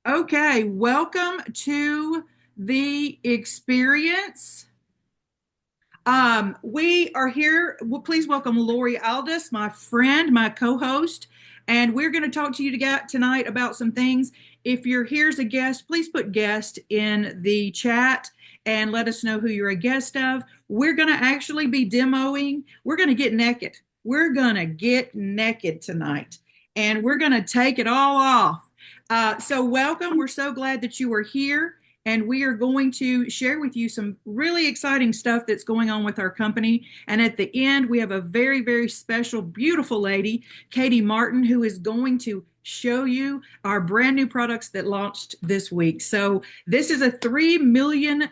Okay, welcome to the experience. We are here. Well, please welcome Lori Aldis, my friend, my co-host, and we're going to talk to you tonight about some things. If you're here as a guest, please put guest in the chat and let us know who you're a guest of. We're going to actually be demoing. We're going to get naked. We're going to get naked tonight, and we're going to take it all off. So welcome. We're so glad that you are here, and we are going to share with you some really exciting stuff that's going on with our company. And at the end, we have a very, very special, beautiful lady, Katie Martin, who is going to show you our brand new products that launched this week. So this is a $3 million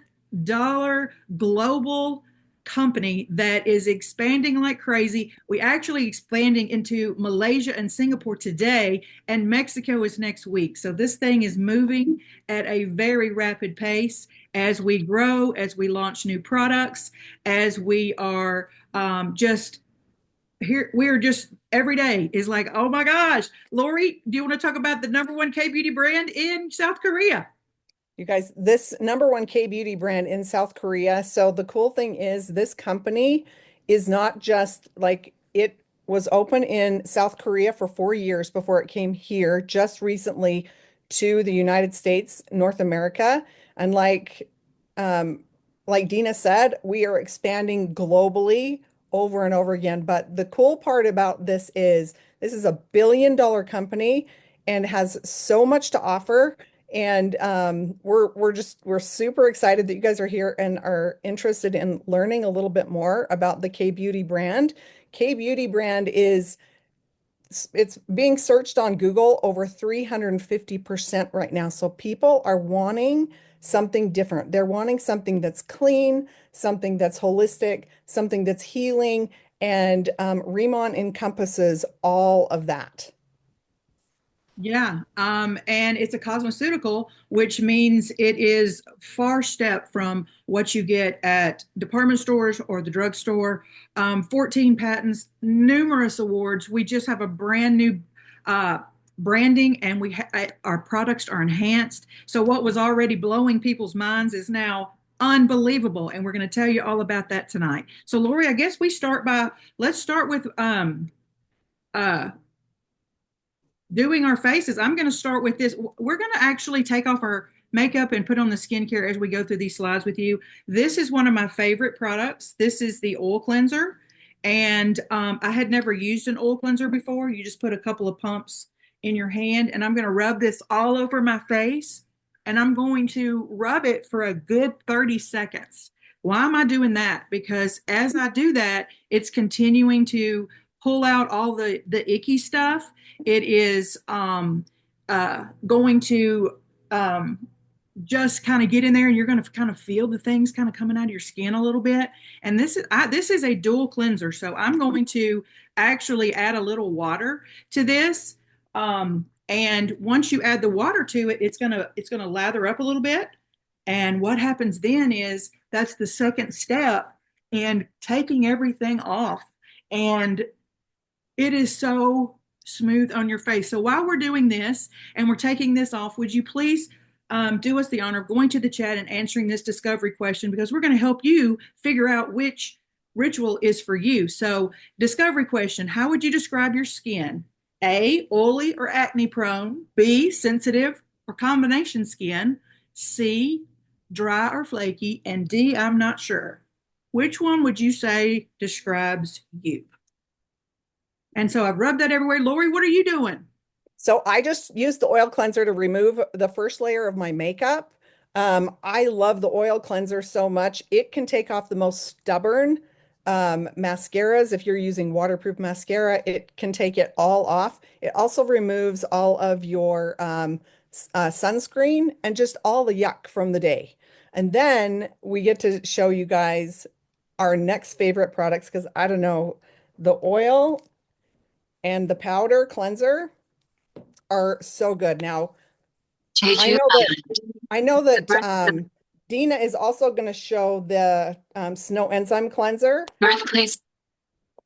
global company that is expanding like crazy. We actually expanding into Malaysia and Singapore today, and Mexico is next week. So this thing is moving at a very rapid pace as we grow, as we launch new products, as we are just here. We're just every day is like, oh my gosh, Lori, do you want to talk about the number one K beauty brand in South Korea? You guys, this number one K beauty brand in South Korea. So the cool thing is this company is not just like it was open in South Korea for 4 years before it came here just recently to the United States, North America. And like Dena said, we are expanding globally over and over again. But the cool part about this is a $1 billion company and has so much to offer. And we're super excited that you guys are here and are interested in learning a little bit more about the K Beauty brand. K Beauty brand is it's being searched on Google over 350% right now. So people are wanting something different. They're wanting something that's clean, something that's holistic, something that's healing, and Remon encompasses all of that. Yeah, and it's a cosmeceutical, which means it is far step from what you get at department stores or the drugstore. 14 patents, numerous awards. We just have a brand new branding, and our products are enhanced. So what was already blowing people's minds is now unbelievable, and we're going to tell you all about that tonight. So, Lori, I guess let's start with uh, doing our faces. I'm going to start with this. We're going to actually take off our makeup and put on the skincare as we go through these slides with you. This is one of my favorite products. This is the oil cleanser. And I had never used an oil cleanser before. You just put a couple of pumps in your hand, and I'm going to rub this all over my face. And I'm going to rub it for a good 30 seconds. Why am I doing that? Because as I do that, it's continuing to pull out all the icky stuff. It is going to just kind of get in there, and you're going to kind of feel the things kind of coming out of your skin a little bit. And this is a dual cleanser, so I'm going to actually add a little water to this. And once you add the water to it, it's gonna lather up a little bit. And what happens then is that's the second step in taking everything off. And it is so smooth on your face. So while we're doing this and we're taking this off, would you please do us the honor of going to the chat and answering this discovery question, because we're going to help you figure out which ritual is for you. So, discovery question: how would you describe your skin? A, oily or acne prone. B, sensitive or combination skin. C, dry or flaky. And D, I'm not sure. Which one would you say describes you? And so I've rubbed that everywhere. Lori, what are you doing? So I just used the oil cleanser to remove the first layer of my makeup. I love the oil cleanser so much. It can take off the most stubborn mascaras. If you're using waterproof mascara, it can take it all off. It also removes all of your sunscreen and just all the yuck from the day. And then we get to show you guys our next favorite products because I don't know, the oil and the powder cleanser are so good. Now, I Jeju know that I know the that birth, Dena is also going to show the snow enzyme cleanser, birthplace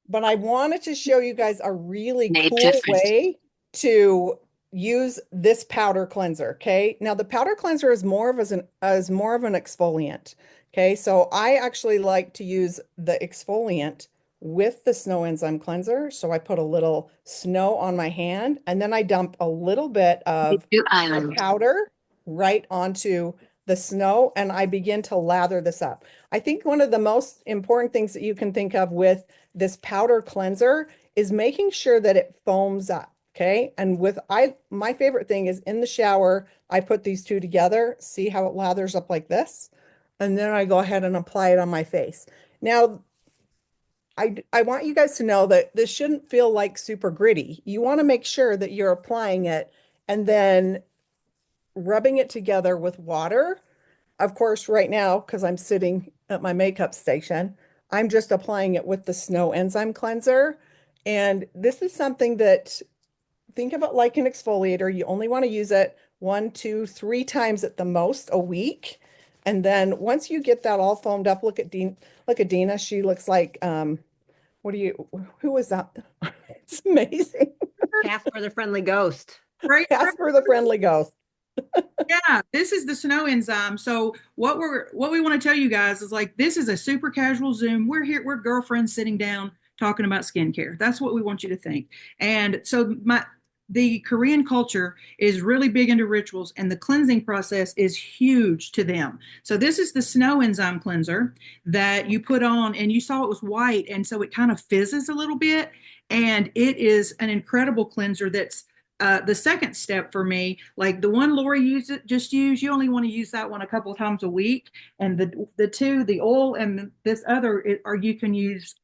but I wanted to show you guys a really made cool different. way to use this powder cleanser. Okay. Now the powder cleanser is more of more of an exfoliant. Okay. So I actually like to use the exfoliant with the snow enzyme cleanser. So I put a little snow on my hand and then I dump a little bit of New my island. powder right onto the snow and I begin to lather this up. I think one of the most important things that you can think of with this powder cleanser is making sure that it foams up. Okay. And my favorite thing is in the shower, I put these two together, see how it lathers up like this. And then I go ahead and apply it on my face. Now, I want you guys to know that this shouldn't feel like super gritty. You want to make sure that you're applying it and then rubbing it together with water. Of course, right now, because I'm sitting at my makeup station, I'm just applying it with the Snow Enzyme Cleanser. And this is something that think of it like an exfoliator. You only want to use it 1, 2, 3 times at the most a week. And then once you get that all foamed up, look at Dena. She looks like who is that? It's amazing. Casper the Friendly Ghost. Great. Casper the Friendly Ghost. Yeah, this is the snow enzyme. So what we want to tell you guys is like this is a super casual Zoom. We're here, we're girlfriends sitting down talking about skincare. That's what we want you to think. And so the Korean culture is really big into rituals and the cleansing process is huge to them. So this is the snow enzyme cleanser that you put on and you saw it was white and so it kind of fizzes a little bit and it is an incredible cleanser that's the second step for me, like the one Lori used, you only want to use that one a couple of times a week. And the two, the oil and this other, or you can use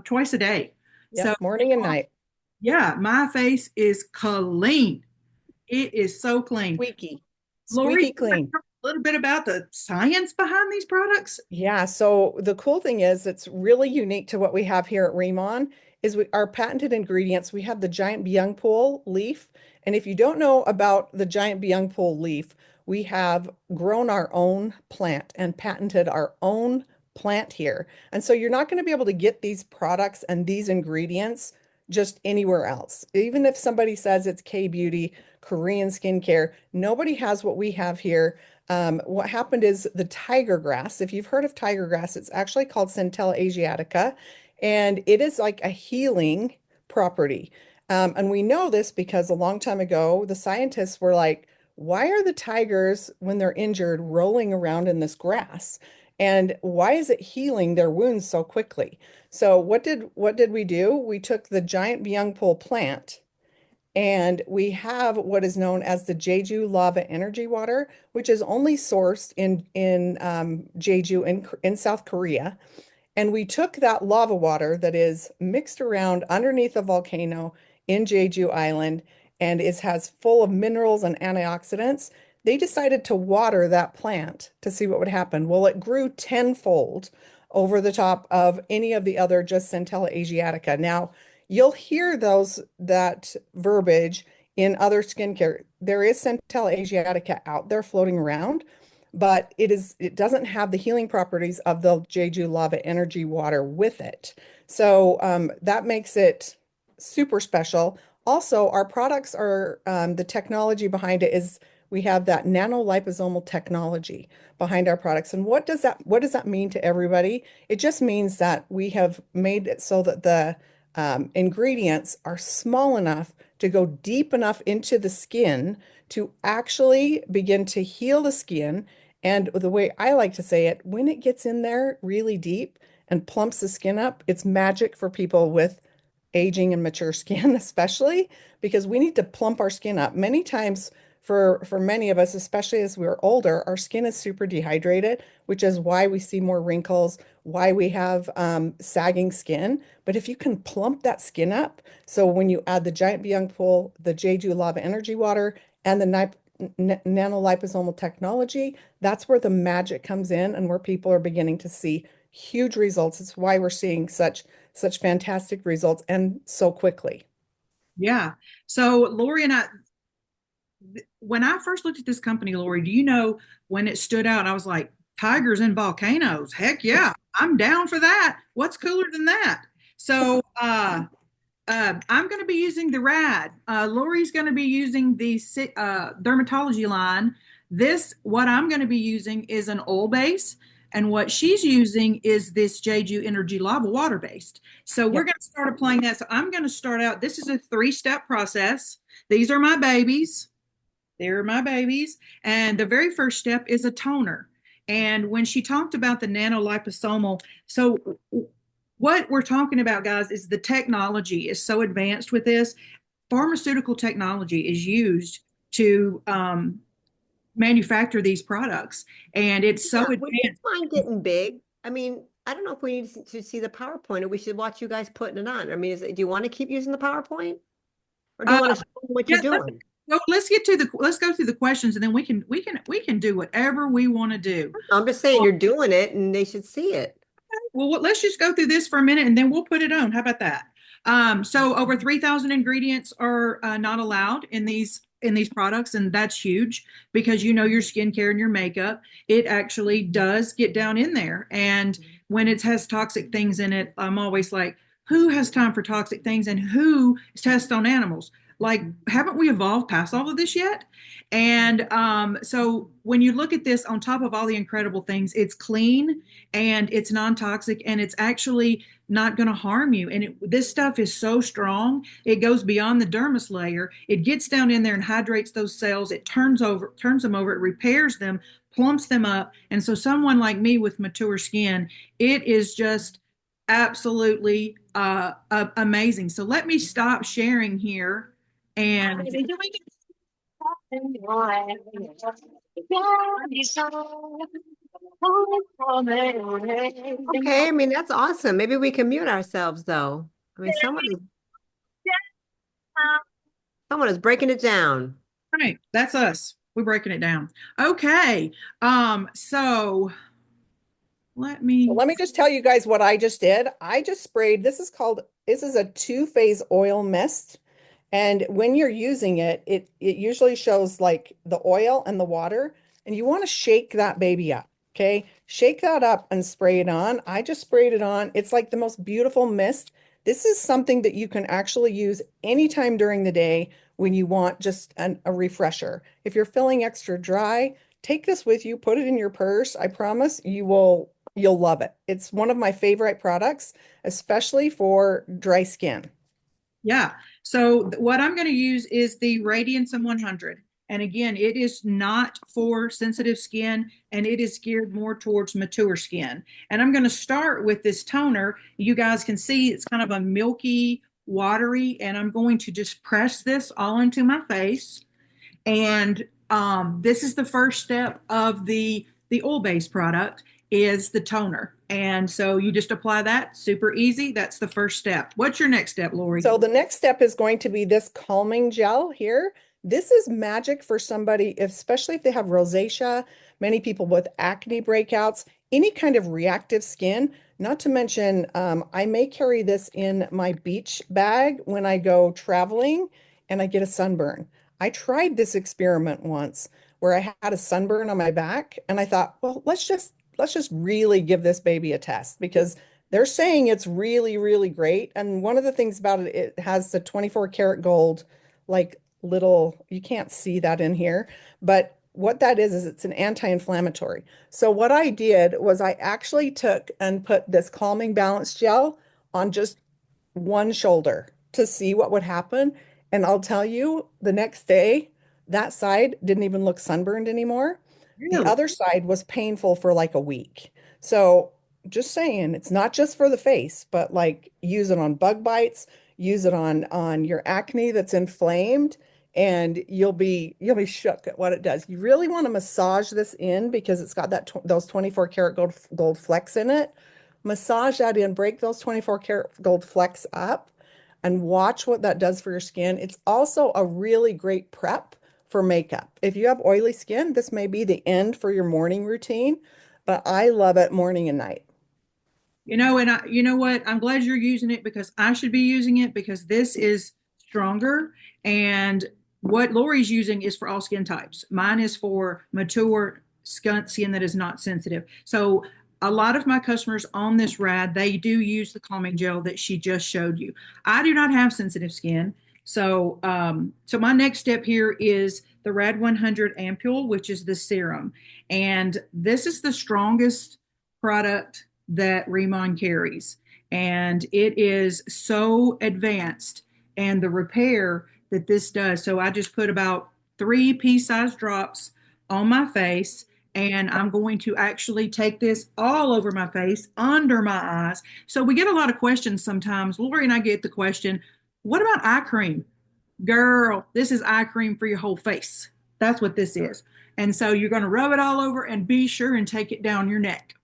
twice a day. So Yep, morning and night. yeah, my face is clean. It is so clean. Squeaky. Lori, Squeaky clean. a little bit about the science behind these products? Yeah, so the cool thing is it's really unique to what we have here at Remon is our patented ingredients. We have the giant byung leaf. And if you don't know about the giant byung leaf, we have grown our own plant and patented our own plant here. And so you're not going to be able to get these products and these ingredients just anywhere else. Even if somebody says it's K-beauty, Korean skincare, nobody has what we have here. What happened is the tiger grass, if you've heard of tiger grass, it's actually called Centella asiatica, and it is like a healing property. And we know this because a long time ago, the scientists were like, why are the tigers, when they're injured, rolling around in this grass? And why is it healing their wounds so quickly? So what did we do? We took the giant byung plant and we have what is known as the Jeju lava energy water, which is only sourced in Jeju in South Korea. And we took that lava water that is mixed around underneath a volcano in Jeju Island and has full of minerals and antioxidants. They decided to water that plant to see what would happen. Well, it grew tenfold over the top of any of the other just Centella asiatica. Now, you'll hear that verbiage in other skincare. There is Centella asiatica out there floating around, but it doesn't have the healing properties of the Jeju lava energy water with it. So that makes it super special. Also, our products are the technology behind it is we have that nanoliposomal technology behind our products. And what does that mean to everybody? It just means that we have made it so that the ingredients are small enough to go deep enough into the skin to actually begin to heal the skin. And the way I like to say it, when it gets in there really deep and plumps the skin up, it's magic for people with aging and mature skin, especially because we need to plump our skin up. Many times for many of us, especially as we're older, our skin is super dehydrated, which is why we see more wrinkles, why we have sagging skin. But if you can plump that skin up, so when you add the giant byung the Jeju lava energy water, and the nanoliposomal technology, that's where the magic comes in and where people are beginning to see huge results. It's why we're seeing such fantastic results and so quickly. Yeah. So Lori and I, when I first looked at this company, Lori, do you know when it stood out? I was like, tigers and volcanoes. Heck yeah, I'm down for that. What's cooler than that? So I'm going to be using the Rad. Lori's going to be using the dermatology line. What I'm going to be using is an oil base, and what she's using is this Jeju Energy Lava water based. So we're Yep. going to start applying that. So I'm going to start out. This is a 3-step process. These are my babies. They're my babies. And the very first step is a toner. And when she talked about the nanoliposomal, so what we're talking about, guys, is the technology is so advanced with this. Pharmaceutical technology is used to manufacture these products, and it's so Yeah, would you advanced. mind getting big? I mean, I don't know if we need to see the PowerPoint or we should watch you guys putting it on. I mean, do you want to keep using the PowerPoint or do you Uh, want to show them what yeah, you're doing? let's go through the questions, and then we can do whatever we want to do. I'm just saying you're doing it and they should see it. Well, let's just go through this for a minute and then we'll put it on. How about that? So over 3,000 ingredients are not allowed in these products, and that's huge because you know your skincare and your makeup. It actually does get down in there, and when it has toxic things in it, I'm always like, who has time for toxic things and who tests on animals? Like, haven't we evolved past all of this yet? And so when you look at this, on top of all the incredible things, it's clean and it's non-toxic and it's actually not going to harm you. And this stuff is so strong, it goes beyond the dermis layer. It gets down in there and hydrates those cells. It turns them over, it repairs them, plumps them up. And so someone like me with mature skin, it is just absolutely amazing. So let me stop sharing here and Okay, I mean, that's awesome. Maybe we can mute ourselves though. I mean, someone is breaking it down. right, that's us. We're breaking it down. Okay. So So let me just tell you guys what I just did. I just sprayed, this is a two-phase oil mist. And when you're using it, it usually shows like the oil and the water, and you want to shake that baby up. Okay. Shake that up and spray it on. I just sprayed it on. It's like the most beautiful mist. This is something that you can actually use anytime during the day when you want just a refresher. If you're feeling extra dry, take this with you, put it in your purse. I promise you'll love it. It's one of my favorite products, especially for dry skin. yeah. So what I'm going to use is the Radiance 100. And again, it is not for sensitive skin and it is geared more towards mature skin. And I'm going to start with this toner. You guys can see it's kind of a milky, watery, and I'm going to just press this all into my face. And this is the first step of the oil-based product is the toner. And so you just apply that, super easy. That's the first step. What's your next step, Lori? So the next step is going to be this calming gel here. This is magic for somebody, especially if they have rosacea, many people with acne breakouts, any kind of reactive skin. Not to mention, I may carry this in my beach bag when I go traveling and I get a sunburn. I tried this experiment once where I had a sunburn on my back and I thought, well, let's just really give this baby a test because they're saying it's really, really great. And one of the things about it, it has the 24 karat gold, like little, you can't see that in here, but what that is it's an anti-inflammatory. So what I did was I actually took and put this calming balance gel on just one shoulder to see what would happen. And I'll tell you, the next day, that side didn't even look sunburned anymore. The Really? other side was painful for like a week. So just saying, it's not just for the face, but like use it on bug bites, use it on your acne that's inflamed, and you'll be shook at what it does. You really want to massage this in because it's got those 24 karat gold flecks in it. Massage that in, break those 24 karat gold flecks up, and watch what that does for your skin. It's also a really great prep for makeup. If you have oily skin, this may be the end for your morning routine, but I love it morning and night. You know what? I'm glad you're using it because I should be using it because this is stronger. And what Lori's using is for all skin types. Mine is for mature skin that is not sensitive. So a lot of my customers on this rad, they do use the calming gel that she just showed you. I do not have sensitive skin. So my next step here is the Rad 100 Ampule, which is the serum. And this is the strongest product that Remon carries. And it is so advanced and the repair that this does. So I just put about 3 pea-sized drops on my face, and I'm going to actually take this all over my face, under my eyes. So we get a lot of questions sometimes. Lori and I get the question, what about eye cream? Girl, this is eye cream for your whole face. That's what this is. And so you're going to rub it all over and be sure and take it down your neck.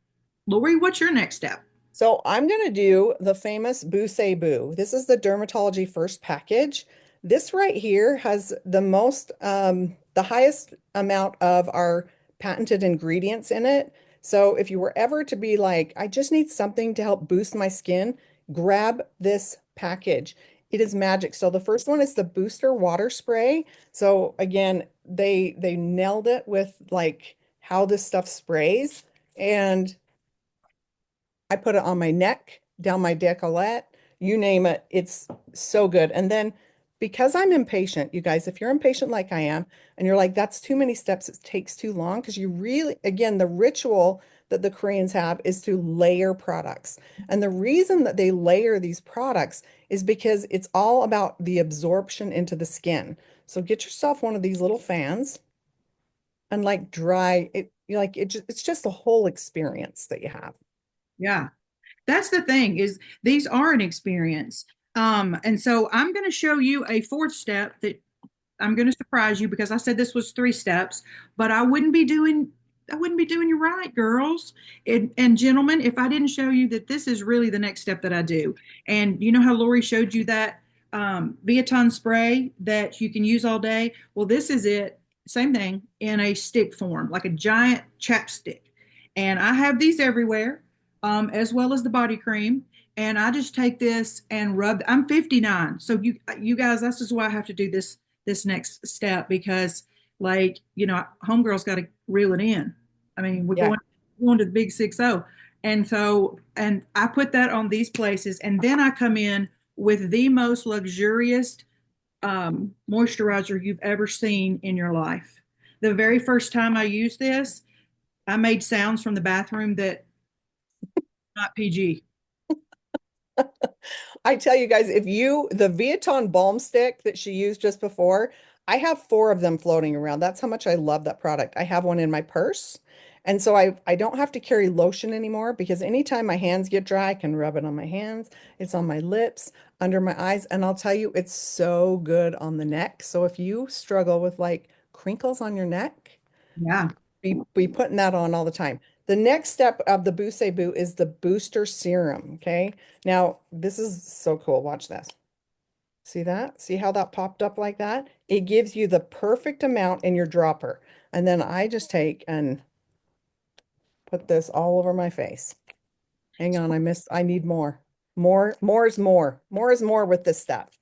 Lori, what's your next step? So I'm going to do the famous Boo Say Boo. This is the Dermatology First package. This right here has the highest amount of our patented ingredients in it. So if you were ever to be like, I just need something to help boost my skin, grab this package. It is magic. So the first one is the Booster Water Spray. So again, they nailed it with like how this stuff sprays. And I put it on my neck, down my décolleté, you name it. It's so good. And then because I'm impatient, you guys, if you're impatient like I am, and you're like, that's too many steps, it takes too long, because you really, again, the ritual that the Koreans have is to layer products. And the reason that they layer these products is because it's all about the absorption into the skin. So get yourself one of these little fans and like dry it, it's just a whole experience that you have. Yeah. That's the thing is these are an experience. And so I'm going to show you a fourth step that I'm going to surprise you because I said this was 3 steps, but I wouldn't be doing you right, girls and gentlemen, if I didn't show you that this is really the next step that I do. And you know how Lori showed you that Viaton spray that you can use all day? Well, this is it. Same thing in a stick form, like a giant chapstick. And I have these everywhere, as well as the body cream. And I just take this and rub. I'm 59, so you guys, this is why I have to do this next step because, like, homegirl's got to reel it in. I mean, Yeah. going to the big 6-0, and I put that on these places, and then I come in with the most luxurious moisturizer you've ever seen in your life. The very first time I used this, I made sounds from the bathroom that not PG. I tell you guys, the Viaton balm stick that she used just before, I have 4 of them floating around. That's how much I love that product. I have one in my purse. And so I don't have to carry lotion anymore because anytime my hands get dry, I can rub it on my hands. It's on my lips, under my eyes. And I'll tell you, it's so good on the neck. So if you struggle with like crinkles on your neck, Yeah. be putting that on all the time. The next step of the Boo Say Boo is the booster serum. Okay. Now, this is so cool. Watch this. See that? See how that popped up like that? It gives you the perfect amount in your dropper. And then I just take and put this all over my face. Hang on, I need more. More is more. More is more with this stuff.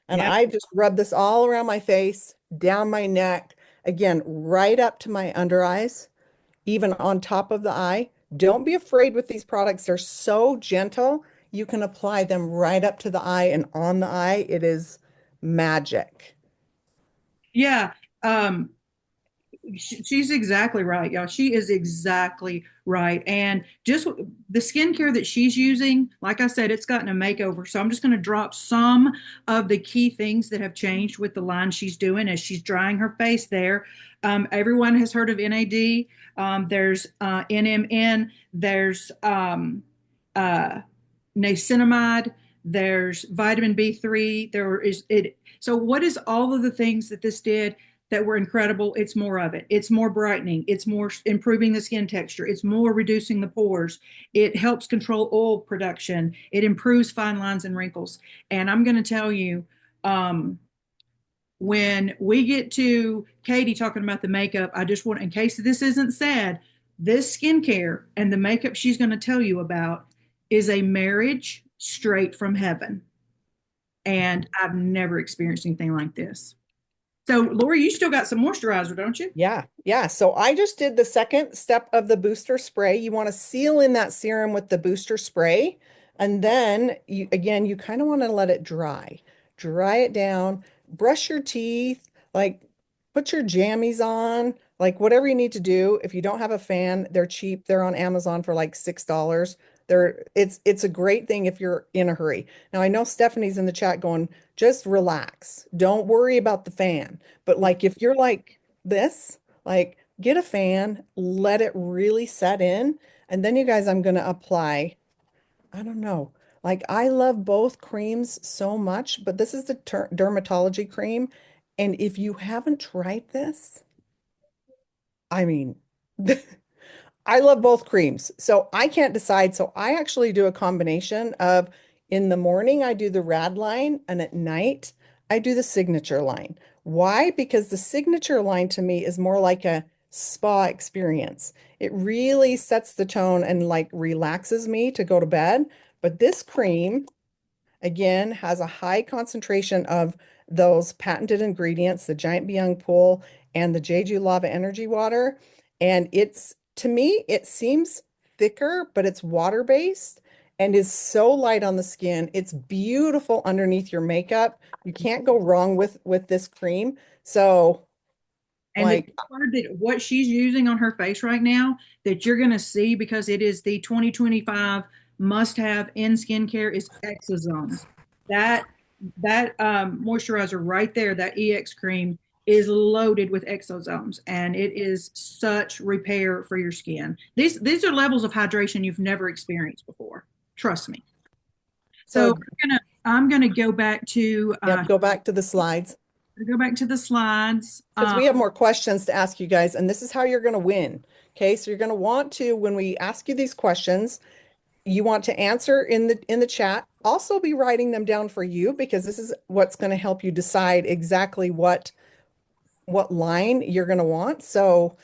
And Yeah. I just rub this all around my face, down my neck, again, right up to my under eyes, even on top of the eye. Don't be afraid with these products. They're so gentle. You can apply them right up to the eye and on the eye. It is magic. Yeah. Um, she's exactly right, y'all. She is exactly right. And just the skincare that she's using, like I said, it's gotten a makeover. So I'm just going to drop some of the key things that have changed with the line she's doing as she's drying her face there. Everyone has heard of NAD. There's NMN. There's uh, niacinamide. There's vitamin B3. There is it. So what is all of the things that this did that were incredible? It's more of it. It's more brightening. It's more improving the skin texture. It's more reducing the pores. It helps control oil production. It improves fine lines and wrinkles. And I'm going to tell you, um, when we get to Katie talking about the makeup, I just want, in case this isn't said, this skincare and the makeup she's going to tell you about is a marriage straight from heaven. And I've never experienced anything like this. So, Lori, you still got some moisturizer, don't you? Yeah, yeah. So I just did the second step of the booster spray. You want to seal in that serum with the booster spray. And then you again, you kind of want to let it dry. Dry it down, brush your teeth, like put your jammies on, like whatever you need to do. If you don't have a fan, they're cheap. They're on Amazon for like $6. It's a great thing if you're in a hurry. Now I know Stephanie's in the chat going, just relax. Don't worry about the fan. But like if you're like this, like get a fan, let it really set in, and then you guys, I'm going to apply, I don't know. Like I love both creams so much, but this is the dermatology cream. And if you haven't tried this, I mean, I love both creams. So I can't decide. So I actually do a combination of in the morning, I do the rad line, and at night, I do the signature line. Why? Because the signature line to me is more like a spa experience. It really sets the tone and like relaxes me to go to bed. But this cream, again, has a high concentration of those patented ingredients, the giant Biang pool and the Jeju lava energy water. And it's, to me, it seems thicker, but it's water-based and is so light on the skin. It's beautiful underneath your makeup. You can't go wrong with this cream. So, And the like, key word that what she's using on her face right now that you're going to see because it is the 2025 must have in skincare is exosomes. That moisturizer right there, that EX cream is loaded with exosomes and it is such repair for your skin. These are levels of hydration you've never experienced before. Trust me. So so, I'm gonna go back to yep, go back to the slides. the slides. Because we have more questions to ask you guys, and this is how you're going to win. Okay, so you're going to want to, when we ask you these questions, you want to answer in the chat. Also be writing them down for you because this is what's going to help you decide exactly what line you're going to want. So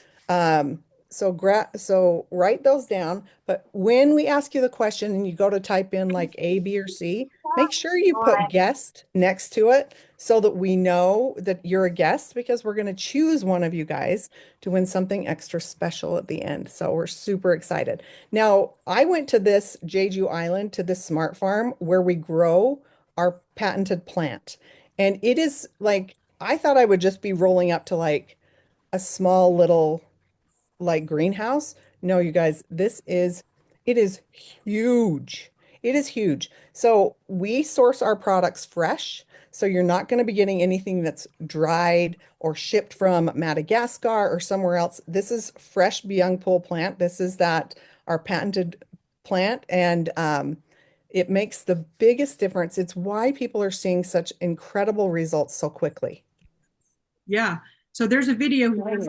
write those down. But when we ask you the question and you go to type in like A, B, or C, make sure you put guest next to it so that we know that you're a guest because we're going to choose one of you guys to win something extra special at the end. So we're super excited. Now, I went to this Jeju Island to this smart farm where we grow our patented plant. And it is like I thought I would just be rolling up to like a small little like greenhouse. No, you guys, it is huge. It is huge. So we source our products fresh. So you're not going to be getting anything that's dried or shipped from Madagascar or somewhere else. This is fresh Byung Pul plant. This is that our patented plant, and it makes the biggest difference. It's why people are seeing such incredible results so quickly. Yeah. So there's a video. We're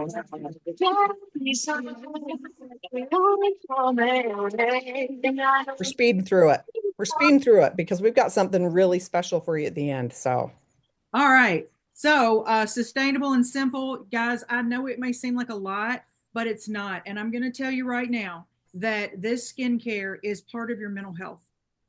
speeding through it. We're speeding through it because we've got something really special for you at the end. So, All right. So sustainable and simple, guys. I know it may seem like a lot, but it's not. And I'm going to tell you right now that this skincare is part of your mental health.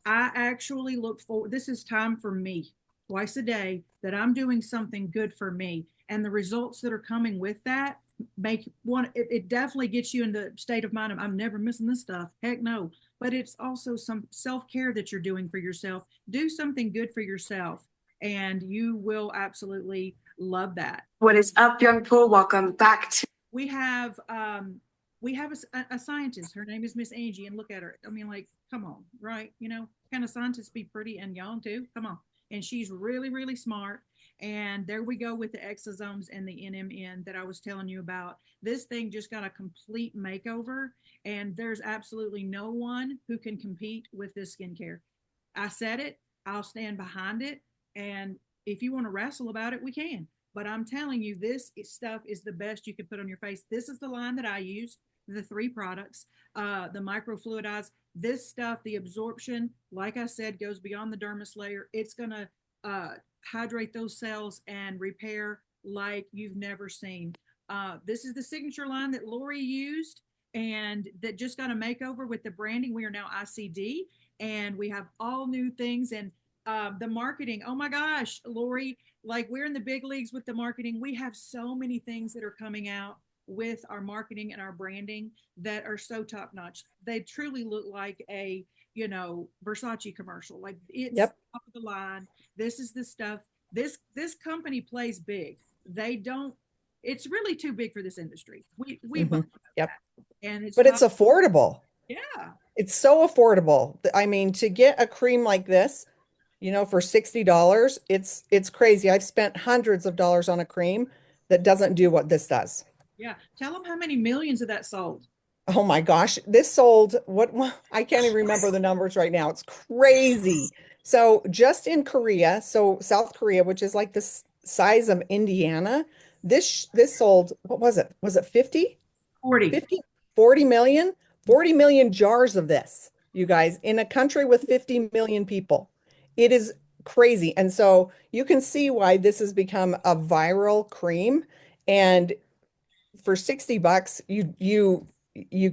I actually look forward. This is time for me twice a day that I'm doing something good for me. And the results that are coming with that make one, it definitely gets you in the state of mind of I'm never missing this stuff. Heck no. But it's also some self care that you're doing for yourself. Do something good for yourself and you will absolutely love that. What is up, young people? Welcome back to. We have a scientist. Her name is Miss Angie, and look at her. I mean, like, come on, right? You know, can a scientist be pretty and young too? Come on. And she's really, really smart. And there we go with the exosomes and the NMN that I was telling you about. This thing just got a complete makeover, and there's absolutely no one who can compete with this skincare. I said it. I'll stand behind it. And if you want to wrestle about it, we can. But I'm telling you, this stuff is the best you could put on your face. This is the line that I used, the 3 products, the microfluidize. This stuff, the absorption, like I said, goes beyond the dermis layer. It's going to hydrate those cells and repair like you've never seen. This is the signature line that Lori used and that just got a makeover with the branding. We are now ICD and we have all new things. And The marketing. Oh my gosh, Lori, like we're in the big leagues with the marketing. We have so many things that are coming out with our marketing and our branding that are so top notch. They truly look like a, Versace commercial. Like it's Yep. top of the line. This is the stuff. This company plays big. They don't. It's really too big for this industry. We both Mhm. know Yep. that. And it's But it's top. affordable. Yeah. It's so affordable. I mean, to get a cream like this, for $60, it's crazy. I've spent hundreds of dollars on a cream that doesn't do what this does. Yeah. Tell them how many millions of that sold. Oh my gosh, this sold I can't even remember the numbers right now. It's crazy. So just in Korea, so South Korea, which is like this size of Indiana, this sold, what was it? Was it 50? 40. 50, 40 million? 40 million jars of this, you guys, in a country with 50 million people. It is crazy. And so you can see why this has become a viral cream. And for 60 bucks, you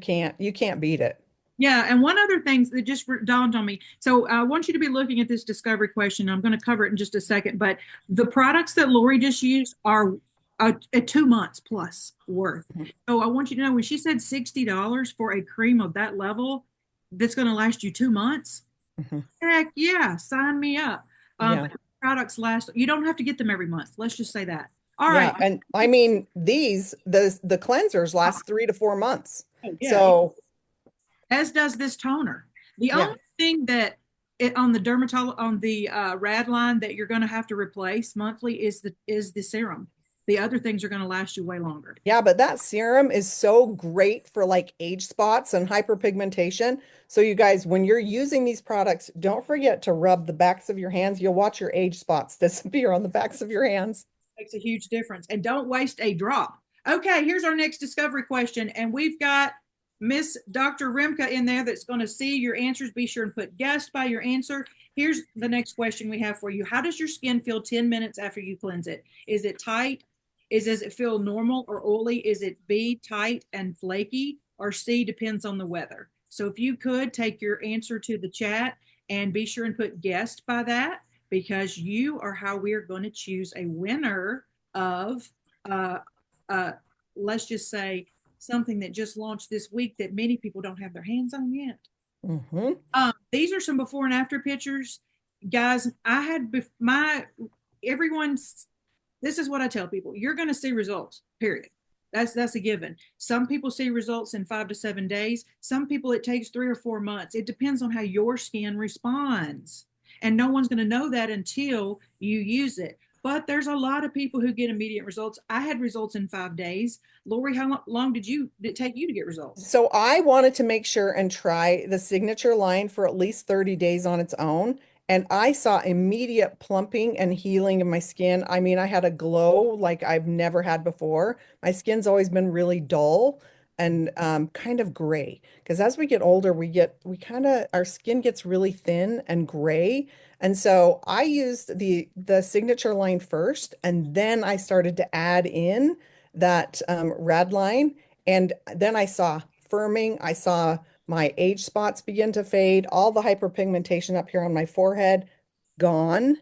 can't beat it. Yeah, and one other thing that just dawned on me. So I want you to be looking at this discovery question. I'm going to cover it in just a second, but the products that Lori just used are a 2 months plus worth. So I want you to know when she said $60 for a cream of that level, that's going to last you 2 months. Mhm. Heck yeah, sign me up. Yeah. Products last. You don't have to get them every month. Let's just say that. All right. Yeah. And I mean, the cleansers last 3 to 4 months. Oh, yeah, So as does this toner. The yeah. only thing that on the rad line that you're going to have to replace monthly is the serum. The other things are going to last you way longer. Yeah, but that serum is so great for like age spots and hyperpigmentation. So you guys, when you're using these products, don't forget to rub the backs of your hands. You'll watch your age spots disappear on the backs of your hands. Makes a huge difference. And don't waste a drop. Okay, here's our next discovery question. And we've got Miss Dr. Rimka in there that's going to see your answers. Be sure and put guessed by your answer. Here's the next question we have for you. How does your skin feel 10 minutes after you cleanse it? Is it tight? Does it feel normal or oily? Is it B, tight and flaky? Or C, depends on the weather? So if you could take your answer to the chat and be sure and put guessed by that, because you are how we are going to choose a winner of, uh, uh, let's just say, something that just launched this week that many people don't have their hands on yet. Hmm. These are some before and after pictures. Guys, I had everyone's, this is what I tell people. You're going to see results, period. That's a given. Some people see results in 5 to 7 days. Some people it takes 3 or 4 months. It depends on how your skin responds. And no one's going to know that until you use it. But there's a lot of people who get immediate results. I had results in 5 days. Lori, how long did it take you to get results? So I wanted to make sure and try the signature line for at least 30 days on its own. And I saw immediate plumping and healing of my skin. I mean, I had a glow like I've never had before. My skin's always been really dull and kind of gray. Because as we get older, our skin gets really thin and gray. And so I used the signature line first, and then I started to add in that rad line. And then I saw firming. I saw my age spots begin to fade. All the hyperpigmentation up here on my forehead, gone.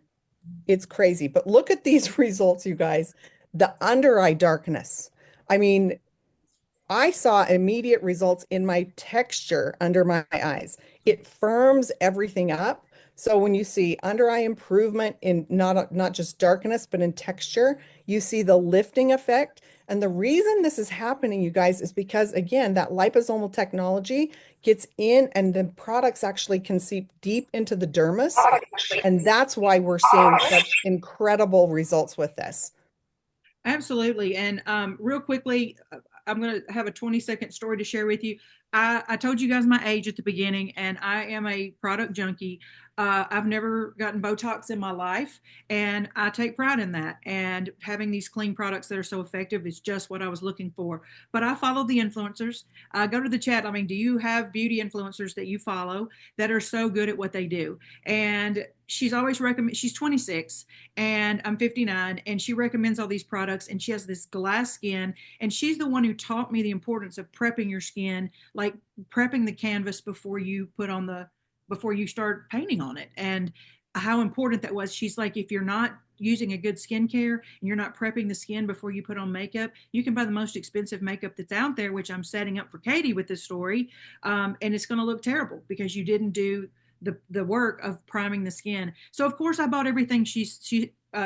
It's crazy. But look at these results, you guys. The under eye darkness. I mean, I saw immediate results in my texture under my eyes. It firms everything up. So when you see under eye improvement in not just darkness, but in texture, you see the lifting effect. And the reason this is happening, you guys, is because again, that liposomal technology gets in and the products actually can seep deep into the dermis. And that's why we're seeing such incredible results with this. Absolutely. And real quickly, I'm going to have a 20-second story to share with you. I told you guys my age at the beginning, and I am a product junkie. I've never gotten Botox in my life, and I take pride in that. And having these clean products that are so effective is just what I was looking for. But I follow the influencers. Go to the chat. I mean, do you have beauty influencers that you follow that are so good at what they do? And she's always she's 26 and I'm 59, and she recommends all these products, and she has this glass skin, and she's the one who taught me the importance of prepping your skin, like prepping the canvas before you start painting on it. And how important that was. She's like, if you're not using a good skincare and you're not prepping the skin before you put on makeup, you can buy the most expensive makeup that's out there, which I'm setting up for Katie with this story. And it's going to look terrible because you didn't do the work of priming the skin. So of course I bought everything she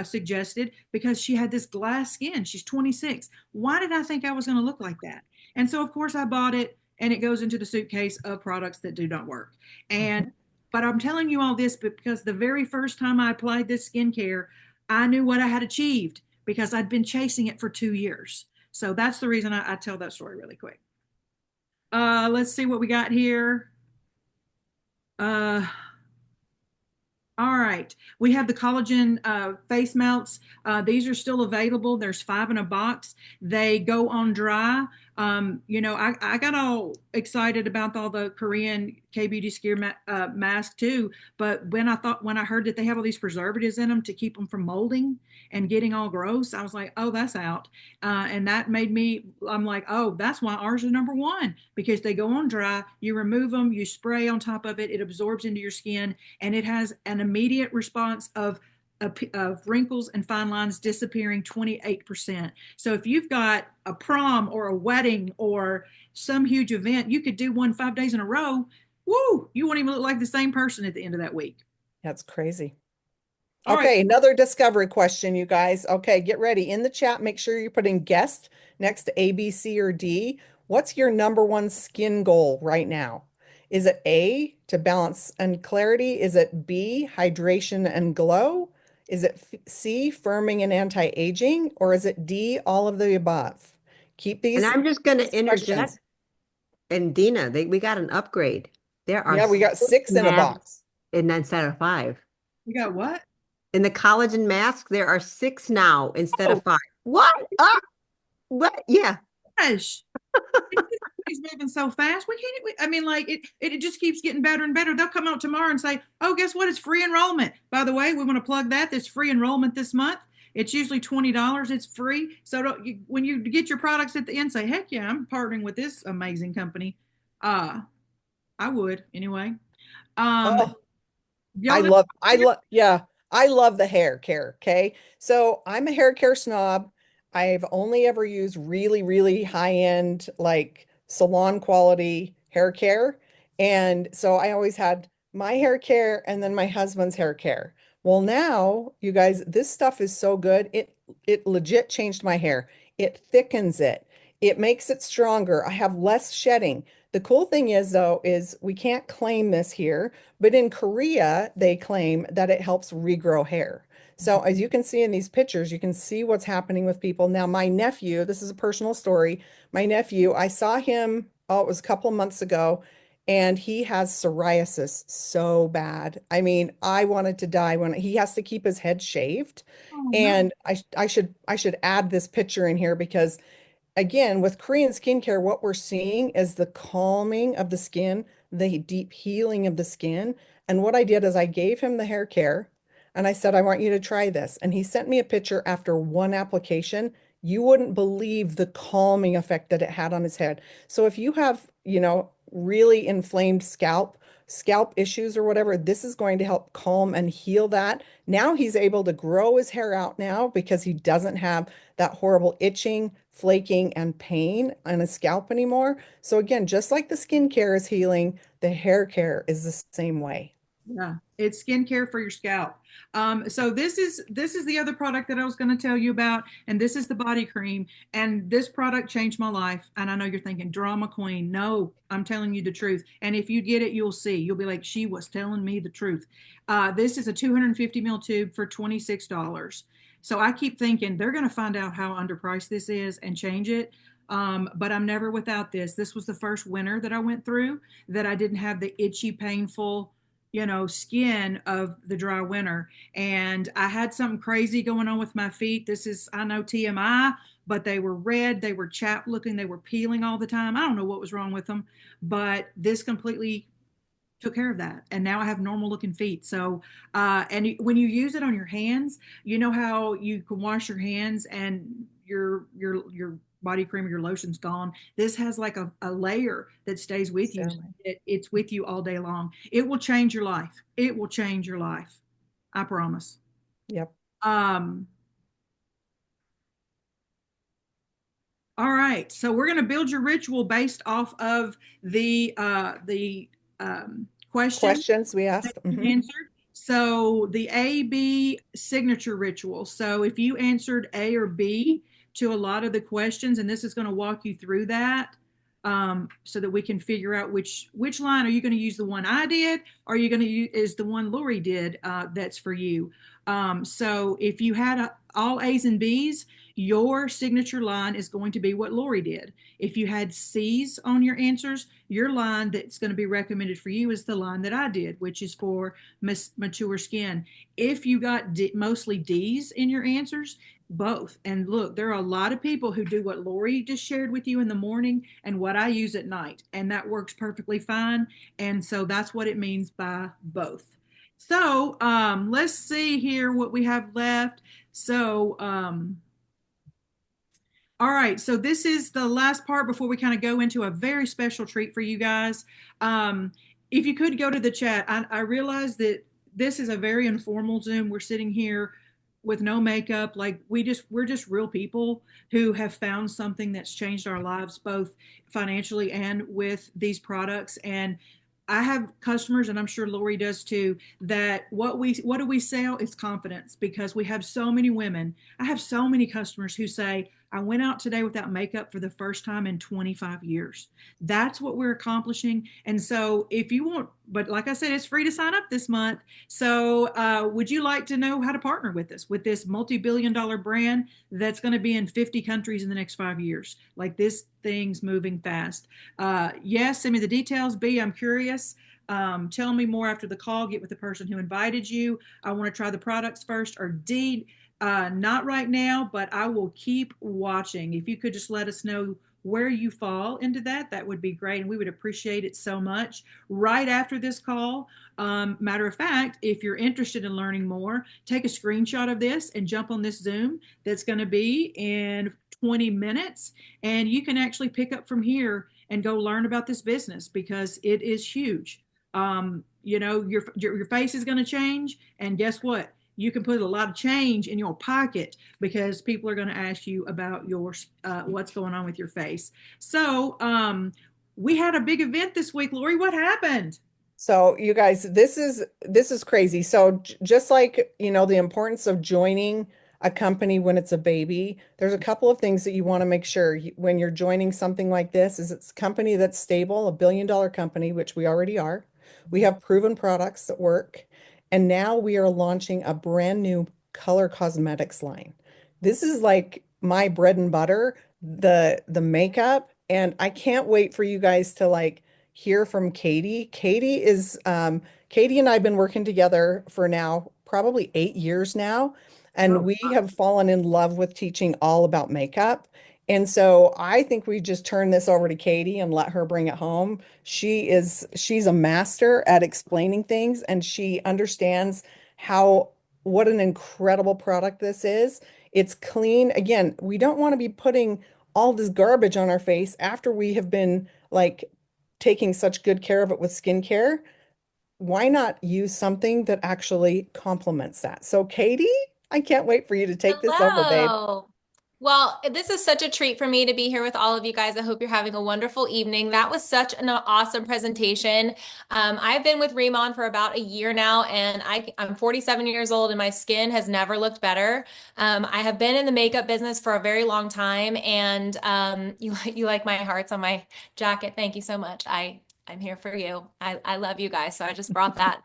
suggested because she had this glass skin. She's 26. Why did I think I was going to look like that? And so of course I bought it, and it goes into the suitcase of products that do not work. And but I'm telling you all this because the very first time I applied this skincare, I knew what I had achieved because I'd been chasing it for 2 years. So that's the reason I tell that story really quick. Let's see what we got here. Uh, all right. We have the collagen face melts. These are still available. There's 5 in a box. They go on dry. I got all excited about all the Korean KBeauty mask too. But when I heard that they have all these preservatives in them to keep them from molding and getting all gross, I was like, oh, that's out. And that made me, I'm like, oh, that's why ours is number 1, because they go on dry. You remove them, you spray on top of it, it absorbs into your skin, and it has an immediate response of wrinkles and fine lines disappearing 28%. So if you've got a prom or a wedding or some huge event, you could do one 5 days in a row. Woo! You won't even look like the same person at the end of that week. That's crazy. All Okay, right. another discovery question, you guys. Okay, get ready. In the chat, make sure you're putting guest next to A, B, C, or D. What's your number 1 skin goal right now? Is it A, to balance and clarity? Is it B, hydration and glow? Is it C, firming and anti-aging? Or is it D, all of the above? Keep And these I'm just going to interject. questions. And Dena, we got an upgrade. There are Yeah, we got 6 in a masks box. instead of 5. You got what? In the collagen mask, there are 6 now instead Oh, of 5. What? Ah, what? Yeah. gosh. He's moving so fast. I mean, like it just keeps getting better and better. They'll come out tomorrow and say, oh, guess what? It's free enrollment. By the way, we want to plug that. There's free enrollment this month. It's usually $20. It's free. So when you get your products at the end, say, heck yeah, I'm partnering with this amazing company. I would anyway. Oh, Y'all know. yeah, I love the hair care. Okay. So I'm a hair care snob. I've only ever used really, really high-end, like salon quality hair care. And so I always had my hair care and then my husband's hair care. Well, now, you guys, this stuff is so good. It legit changed my hair. It thickens it. It makes it stronger. I have less shedding. The cool thing is, though, is we can't claim this here, but in Korea, they claim that it helps regrow hair. So as you can see in these pictures, you can see what's happening with people. Now, my nephew, this is a personal story. My nephew, I saw him, oh, it was a couple of months ago, and he has psoriasis so bad. I mean, I wanted to die when he has to keep his head shaved. Oh, no. And I should add this picture in here because again, with Korean skincare, what we're seeing is the calming of the skin, the deep healing of the skin. And what I did is I gave him the hair care and I said, I want you to try this. And he sent me a picture after 1 application. You wouldn't believe the calming effect that it had on his head. So if you have, really inflamed scalp issues or whatever, this is going to help calm and heal that. Now he's able to grow his hair out now because he doesn't have that horrible itching, flaking, and pain on his scalp anymore. So again, just like the skincare is healing, the hair care is the same way. Yeah, it's skincare for your scalp. So this is the other product that I was going to tell you about, and this is the body cream. And this product changed my life. And I know you're thinking, drama queen. No, I'm telling you the truth. And if you get it, you'll see. You'll be like, she was telling me the truth. This is a 250 ml tube for $26. So I keep thinking they're going to find out how underpriced this is and change it. But I'm never without this. This was the first winter that I went through that I didn't have the itchy, painful skin of the dry winter. And I had something crazy going on with my feet. This is, I know, TMI, but they were red, they were chapped looking, they were peeling all the time. I don't know what was wrong with them, but this completely took care of that. And now I have normal looking feet. So, and when you use it on your hands, you know how you can wash your hands and your body cream or your lotion's gone. This has like a layer that stays with you. So It's with you all day long. It will change your life. It will change your life. I promise. Yep. Um, all right. So we're going to build your ritual based off of the questions Questions we that asked. you Mhm. answered. So the A, B signature ritual. So if you answered A or B to a lot of the questions, and this is going to walk you through that, so that we can figure out which line are you going to use. The one I did, or are you going to use is the one Lori did, that's for you. So if you had all A's and B's, your signature line is going to be what Lori did. If you had C's on your answers, your line that's going to be recommended for you is the line that I did, which is for mature skin. If you got mostly D's in your answers, both. And look, there are a lot of people who do what Lori just shared with you in the morning and what I use at night, and that works perfectly fine. And so that's what it means by both. So let's see here what we have left. So, all right, so this is the last part before we kind of go into a very special treat for you guys. Um, if you could go to the chat, I realize that this is a very informal Zoom. We're sitting here with no makeup, like we're just real people who have found something that's changed our lives, both financially and with these products. And I have customers, and I'm sure Lori does too, that what do we sell? It's confidence, because we have so many women. I have so many customers who say, I went out today without makeup for the first time in 25 years. That's what we're accomplishing. And so if you want, but like I said, it's free to sign up this month. So would you like to know how to partner with us, with this multi-billion-dollar brand that's going to be in 50 countries in the next 5 years? Like, this thing's moving fast. Yes, send me the details. B, I'm curious. Tell me more after the call. Get with the person who invited you. I want to try the products first. Or D, not right now, but I will keep watching. If you could just let us know where you fall into that, that would be great. And we would appreciate it so much. Right after this call, matter of fact, if you're interested in learning more, take a screenshot of this and jump on this Zoom that's going to be in 20 minutes. And you can actually pick up from here and go learn about this business, because it is huge. Your face is going to change. And guess what? You can put a lot of change in your pocket, because people are going to ask you about your what's going on with your face. So we had a big event this week. Lori, what happened? So you guys, this is crazy. So just like, the importance of joining a company when it's a baby, there's a couple of things that you want to make sure when you're joining something like this is it's a company that's stable, a $1 billion company, which we already are. We have proven products that work. And now we are launching a brand new color cosmetics line. This is like my bread and butter, the makeup, and I can't wait for you guys to like hear from Katie. Katie and I have been working together for now probably 8 years now, and Oh, we have fallen in love with teaching all about makeup. And so I think we just turn this over to Katie and let her bring it home. She's a master at explaining things, and she understands how what an incredible product this is. It's clean. Again, we don't want to be putting all this garbage on our face after we have been like taking such good care of it with skincare. Why not use something that actually complements that? So, Katie, I can't wait for you to take this over, babe. Hello. Well, this is such a treat for me to be here with all of you guys. I hope you're having a wonderful evening. That was such an awesome presentation. I've been with Remon for about a year now, and I'm 47 years old, and my skin has never looked better. I have been in the makeup business for a very long time, and you like my hearts on my jacket. Thank you so much. I'm here for you. I love you guys, so I just brought that.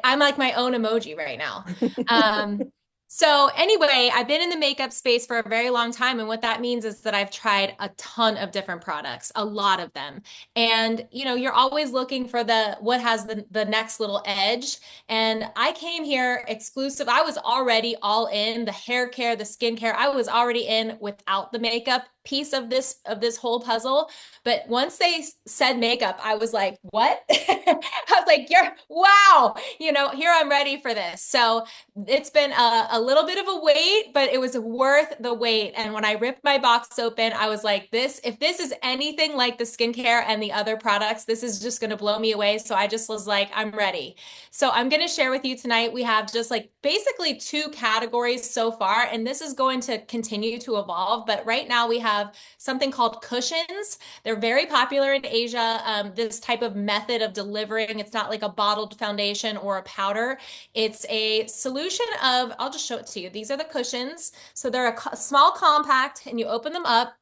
I'm like my own emoji right now. Um, so anyway, I've been in the makeup space for a very long time. And what that means is that I've tried a ton of different products, a lot of them. And, you're always looking for what has the next little edge. And I came here exclusive. I was already all in the hair care, the skincare. I was already in without the makeup piece of this whole puzzle. But once they said makeup, I was like, what? I was like, wow, here I'm ready for this. So it's been a little bit of a wait, but it was worth the wait. And when I ripped my box open, I was like, if this is anything like the skincare and the other products, this is just going to blow me away. So I just was like, I'm ready. So I'm going to share with you tonight. We have just like basically 2 categories so far, and this is going to continue to evolve. But right now we have something called cushions. They're very popular in Asia. This type of method of delivering, it's not like a bottled foundation or a powder. It's a solution of, I'll just show it to you. These are the cushions. So they're a small compact, and you open them up.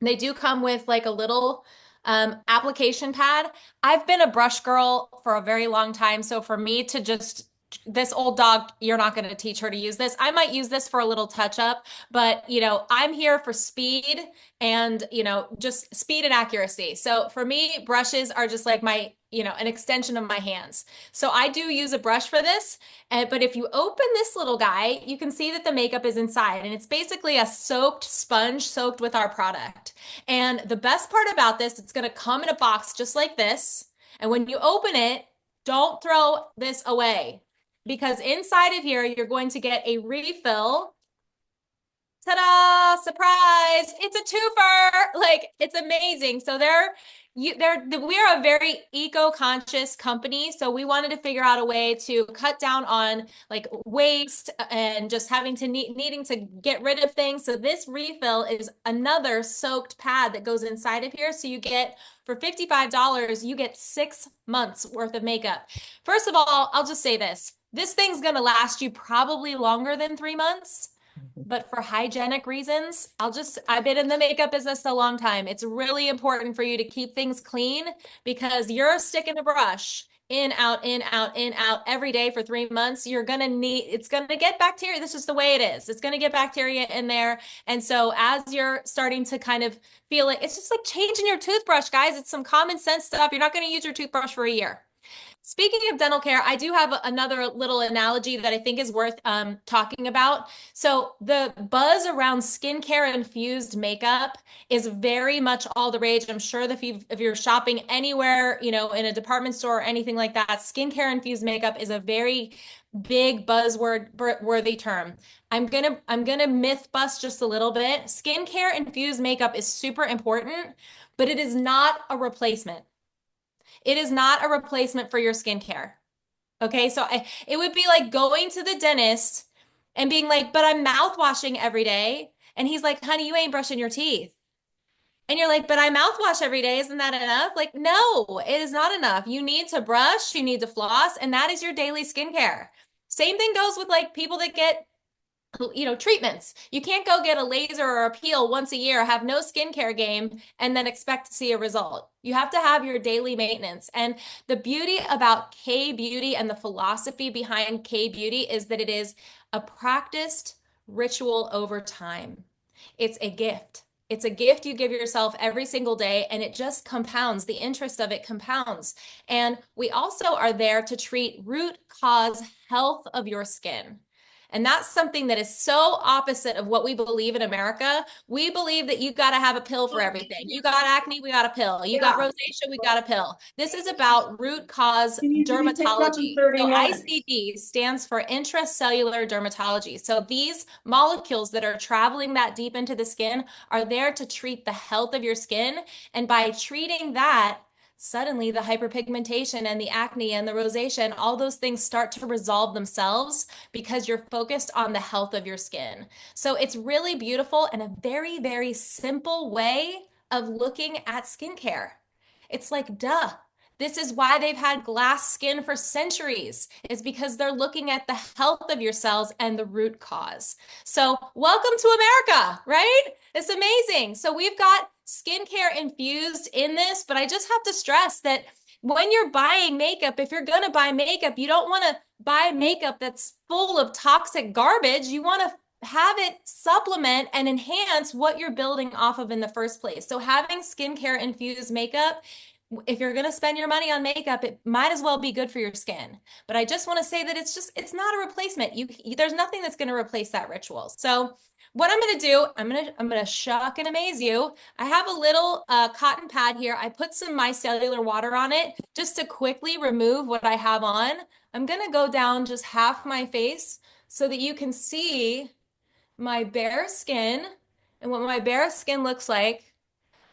They do come with like a little application pad. I've been a brush girl for a very long time. So for me to this old dog, you're not going to teach her to use this. I might use this for a little touch up, but I'm here for speed and, just speed and accuracy. So for me, brushes are just like an extension of my hands. So I do use a brush for this. But if you open this little guy, you can see that the makeup is inside, and it's basically a soaked sponge soaked with our product. And the best part about this, it's going to come in a box just like this. And when you open it, don't throw this away, because inside of here, you're going to get a refill. Ta-da! Surprise! It's a twofer. Like, it's amazing. So we are a very eco-conscious company. So we wanted to figure out a way to cut down on like waste and just needing to get rid of things. So this refill is another soaked pad that goes inside of here. So for $55, you get 6 months worth of makeup. First of all, I'll just say this. This thing's going to last you probably longer than 3 months. But for hygienic reasons, I've been in the makeup business a long time. It's really important for you to keep things clean, because you're sticking a brush in, out, in, out, in, out every day for 3 months. It's going to get bacteria. This is the way it is. It's going to get bacteria in there. And so as you're starting to kind of feel it, it's just like changing your toothbrush, guys. It's some common sense stuff. You're not going to use your toothbrush for a year. Speaking of dental care, I do have another little analogy that I think is worth talking about. So the buzz around skincare infused makeup is very much all the rage. I'm sure that if you're shopping anywhere, in a department store or anything like that, skincare infused makeup is a very big buzzword worthy term. I'm gonna myth bust just a little bit. Skincare infused makeup is super important, but it is not a replacement. It is not a replacement for your skincare. Okay, so it would be like going to the dentist and being like, but I'm mouthwashing every day. And he's like, honey, you ain't brushing your teeth. And you're like, but I mouthwash every day. Isn't that enough? Like, no, it is not enough. You need to brush, you need to floss, and that is your daily skincare. Same thing goes with like people that get treatments. You can't go get a laser or a peel once a year, have no skincare game, and then expect to see a result. You have to have your daily maintenance. And the beauty about KBeauty and the philosophy behind KBeauty is that it is a practiced ritual over time. It's a gift. It's a gift you give yourself every single day, and it just compounds. The interest of it compounds. And we also are there to treat root cause health of your skin. And that's something that is so opposite of what we believe in America. We believe that you got to have a pill for everything. You got acne, we got a pill. You got rosacea, we got a pill. This is about root cause dermatology. So ICD stands for intracellular dermatology. So these molecules that are traveling that deep into the skin are there to treat the health of your skin. And by treating that, suddenly the hyperpigmentation and the acne and the rosacea and all those things start to resolve themselves because you're focused on the health of your skin. So it's really beautiful and a very, very simple way of looking at skincare. It's like, duh. This is why they've had glass skin for centuries, is because they're looking at the health of your cells and the root cause. So welcome to America, right? It's amazing. So we've got skincare infused in this, but I just have to stress that when you're buying makeup, if you're going to buy makeup, you don't want to buy makeup that's full of toxic garbage. You want to have it supplement and enhance what you're building off of in the first place. So having skincare infused makeup, if you're going to spend your money on makeup, it might as well be good for your skin. But I just want to say that it's not a replacement. There's nothing that's going to replace that ritual. So what I'm gonna do, I'm gonna shock and amaze you. I have a little cotton pad here. I put some micellar water on it just to quickly remove what I have on. I'm gonna go down just half my face so that you can see my bare skin and what my bare skin looks like.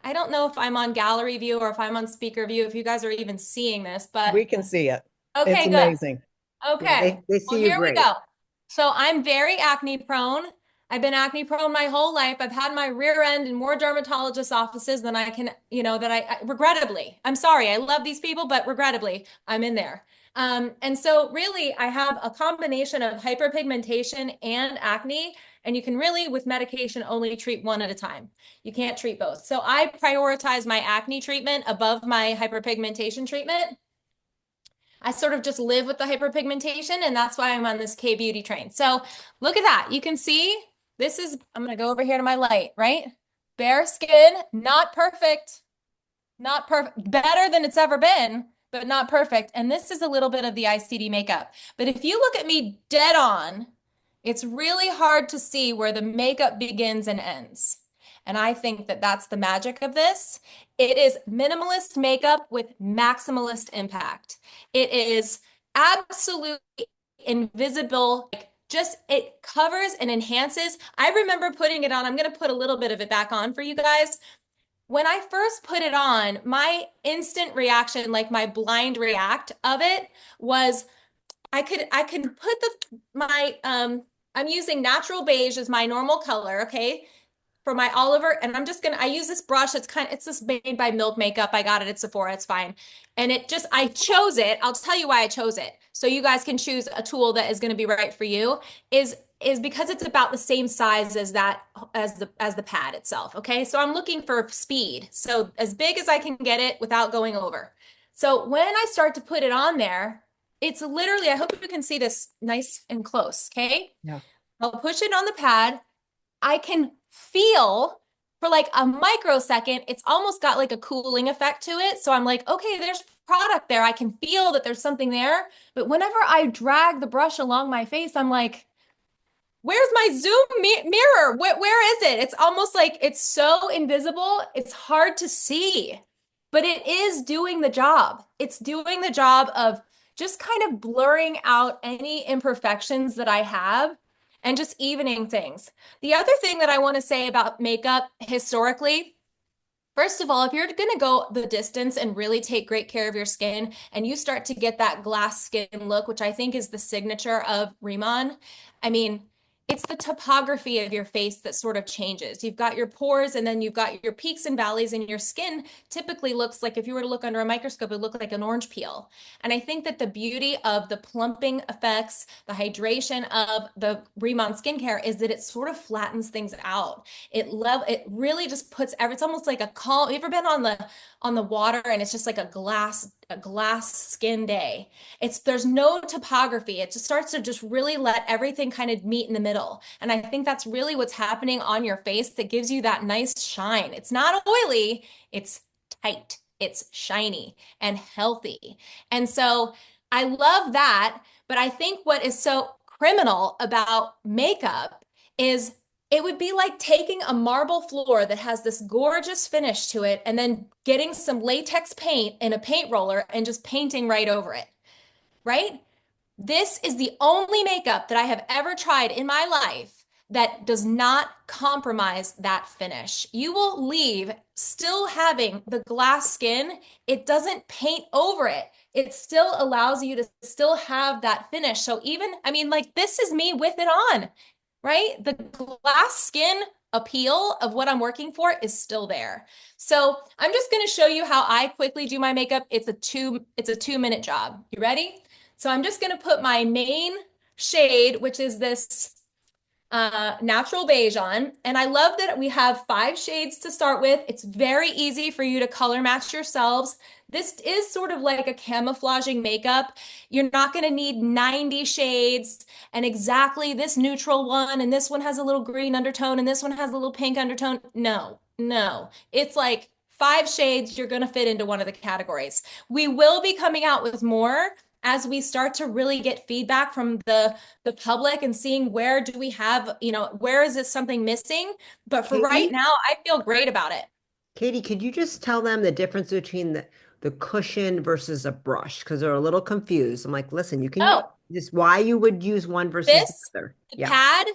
I don't know if I'm on gallery view or if I'm on speaker view, if you guys are even seeing this, but We can see it. It's okay, good. amazing. Yeah, Okay, they well, see you here we great. go. So I'm very acne prone. I've been acne prone my whole life. I've had my rear end in more dermatologist offices than I can, that regrettably, I'm sorry, I love these people, but regrettably, I'm in there. And so really, I have a combination of hyperpigmentation and acne, and you can really, with medication, only treat one at a time. You can't treat both. So I prioritize my acne treatment above my hyperpigmentation treatment. I sort of just live with the hyperpigmentation, and that's why I'm on this KBeauty train. So look at that. You can see I'm going to go over here to my light, right? Bare skin, not perfect, not perfect, better than it's ever been, but not perfect. And this is a little bit of the ICD makeup. But if you look at me dead on, it's really hard to see where the makeup begins and ends. And I think that that's the magic of this. It is minimalist makeup with maximalist impact. It is absolutely invisible, like just it covers and enhances. I remember putting it on. I'm going to put a little bit of it back on for you guys. When I first put it on, my instant reaction, like my blind react of it was I could put I'm using natural beige as my normal color, okay? For my Oliver, and I use this brush. It's just made by Milk Makeup. I got it at Sephora. It's fine. And I chose it. I'll tell you why I chose it. So you guys can choose a tool that is going to be right for you is because it's about the same size as the pad itself. Okay. So I'm looking for speed. So as big as I can get it without going over. So when I start to put it on there, it's literally, I hope you can see this nice and close. Okay. Yeah. I'll push it on the pad. I can feel for like a microsecond, it's almost got like a cooling effect to it. So I'm like, okay, there's product there. I can feel that there's something there. But whenever I drag the brush along my face, I'm like, where's my zoom mirror? Where is it? It's almost like it's so invisible. It's hard to see, but it is doing the job. It's doing the job of just kind of blurring out any imperfections that I have and just evening things. The other thing that I want to say about makeup historically, first of all, if you're going to go the distance and really take great care of your skin and you start to get that glass skin look, which I think is the signature of Rimmon, I mean, it's the topography of your face that sort of changes. You've got your pores and then you've got your peaks and valleys, and your skin typically looks like, if you were to look under a microscope, it would look like an orange peel. And I think that the beauty of the plumping effects, the hydration of the Rimmon skincare is that it sort of flattens things out. It really just puts it's almost like a calm. You ever been on the water and it's just like a glass skin day? There's no topography. It just starts to just really let everything kind of meet in the middle. And I think that's really what's happening on your face that gives you that nice shine. It's not oily, it's tight, it's shiny and healthy. And so I love that. But I think what is so criminal about makeup is it would be like taking a marble floor that has this gorgeous finish to it and then getting some latex paint in a paint roller and just painting right over it, right? This is the only makeup that I have ever tried in my life that does not compromise that finish. You will leave still having the glass skin. It doesn't paint over it. It still allows you to still have that finish. So like this is me with it on, right? The glass skin appeal of what I'm working for is still there. So I'm just going to show you how I quickly do my makeup. It's a 2-minute job. You ready? So I'm just going to put my main shade, which is this natural beige on. And I love that we have 5 shades to start with. It's very easy for you to color match yourselves. This is sort of like a camouflaging makeup. You're not going to need 90 shades and exactly this neutral one, and this one has a little green undertone, and this one has a little pink undertone. No. It's like 5 shades, you're going to fit into one of the categories. We will be coming out with more as we start to really get feedback from the public and seeing where do we have, where is this something missing? But for right Katie, now, I feel great about it. Katie, could you just tell them the difference between the cushion versus a brush? Because they're a little confused. I'm like, listen, you can Oh, just why you would use one versus the this, other. the Yeah. pad.